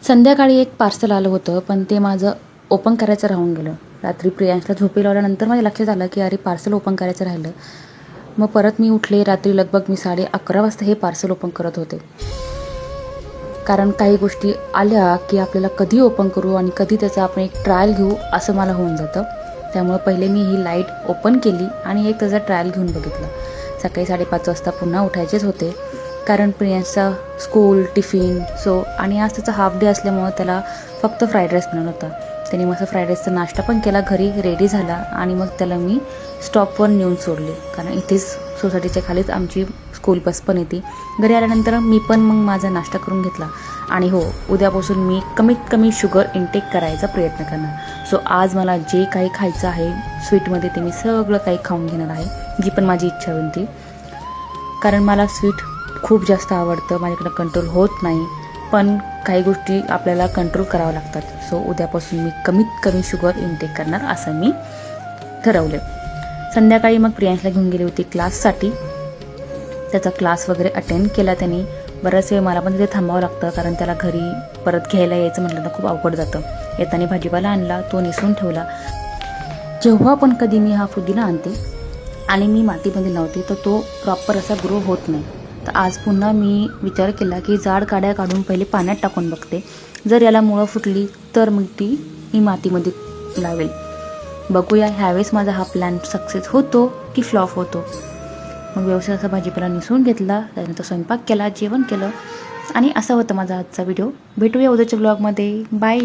संध्याकाळी एक पार्सल आलं होतं, पण ते माझं ओपन करायचं राहून गेलं. रात्री प्रियांशला झोपी लावल्यानंतर माझ्या लक्षात आलं, की अरे पार्सल ओपन करायचं राहिलं. मग परत मी उठले. रात्री लगभग मी 11:30 वाजता हे पार्सल ओपन करत होते. कारण काही गोष्टी आल्या, की आपल्याला कधी ओपन करू आणि कधी त्याचा आपण एक ट्रायल घेऊ असं मला होऊन जातं. त्यामुळं पहिले मी ही लाईट ओपन केली आणि एक त्याचा ट्रायल घेऊन बघितलं. सकाळी 5:30 वाजता पुन्हा उठायचेच होते, कारण प्रियांशचा स्कूल, टिफिन आणि आज त्याचा हाफ डे असल्यामुळं त्याला फक्त फ्राईड राईस बनवला होता. त्याने मस्त फ्राईड राईसचा नाश्ता पण केला, घरी रेडी झाला आणि मग त्याला मी स्टॉपवर नेऊन सोडले. कारण इथेच सोसायटीच्या खालीच आमची स्कूल बस पण येते. घरी आल्यानंतर मी पण मग माझा नाश्ता करून घेतला आणि हो, उद्यापासून मी कमीत कमी शुगर इनटेक करायचा प्रयत्न करणार. आज मला जे काही खायचं आहे स्वीटमध्ये ते मी सगळं काही खाऊन घेणार आहे, जी पण माझी इच्छा होईल ती. कारण मला स्वीट खूप जास्त आवडतं, माझ्याकडं कंट्रोल होत नाही, पण काही गोष्टी आपल्याला कंट्रोल करावं लागतात. उद्यापासून मी कमीत कमी शुगर इनटेक करणार असं मी ठरवलं. संध्याकाळी मग प्रियांशला घेऊन गेली होती क्लाससाठी. त्याचा क्लास वगैरे अटेंड केला त्याने. बराच वेळ मला पण तिथे थांबावं लागतं, कारण त्याला घरी परत घ्यायला यायचं म्हटलं तर खूप अवघड जातं. येताना भाजीपाला आणला, तो निसून ठेवला. जेव्हा पण कधी मी हा पुदिना आणते आणि मी मातीमध्ये लावते तर तो प्रॉपर असा ग्रो होत नाही. तर आज पुन्हा मी विचार केला, की जाड काड्या काढून पहिले पाण्यात टाकून बघते. जर याला मुळं फुटली तर मग ती मी मातीमध्ये लावेल. बघूया ह्यावेळेस माझा हा प्लॅन सक्सेस होतो की फ्लॉप होतो. मग व्यवस्थित असा भाजीपाला निसून घेतला, त्यानंतर स्वयंपाक केला, जेवण केलं आणि असा होता माझा आजचा व्हिडिओ. भेटूया उद्याच्या ब्लॉगमध्ये. बाय.